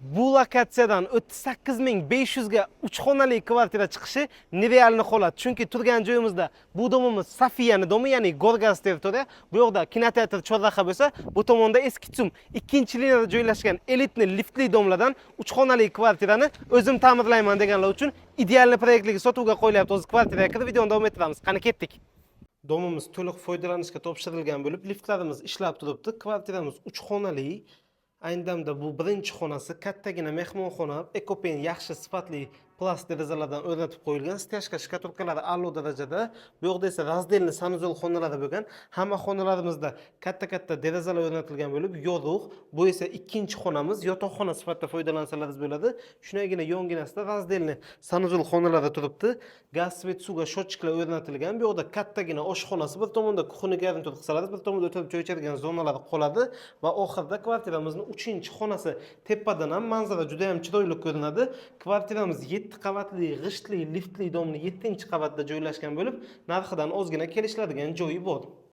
Bu lokatsiyadan 38.500 ga 3 xonali kvartira chiqishi nerealni holat. Chunki turgan joyimizda bu domimiz Safiyani domi, ya'ni Gorgaz territoriya. Bu yoqda kinoteatr chorraha bo'lsa, bu tomonda eski Tsum ikkinchi liniyada joylashgan elitni liftli domlardan 3 xonali kvartirani o'zim ta'mirlayman deganlar uchun ideal proyektligi sotuvga qo'yilyapti. O'z kvartiraga kirib videoni davom ettiramiz. Qani ketdik. Domimiz to'liq foydalanishga topshirilgan bo'lib, liftlarimiz ishlab turibdi. Kvartiramiz 3 xonali. Ayni damda bu birinchi xonasi, kattagina mehmonxona, ekopen yaxshi sifatli plast derazalardan o'rnatib qo'yilgan, stяжка shkatulkalari a'lo darajada. Bu yoqda esa razdelni sanuzol xonalari bo'lgan. Hamma xonalarimizda katta-katta derazalar o'rnatilgan bo'lib, yorug'. Bu esa ikkinchi xonamiz, yotoqxona sifatida foydalansangiz bo'ladi. Shunagina yonginasida razdelni sanuzol xonalari turibdi. Gaz, svet, suvga shotchiklar o'rnatilgan. Bu yoqda kattagina oshxonasi, bir tomonda kuxni garnitur qilsalar, bir tomonda o'tirib choy ichadigan zonalar qoladi va oxirida kvartiramizning 3-xonasi tepadan ham manzara juda ham chiroyli ko'rinadi. Kvartiramiz 7 qavatli, g'ishtli, liftli domli 7-qavatda joylashgan bo'lib, narxidan ozgina kelishiladigan joyi bor.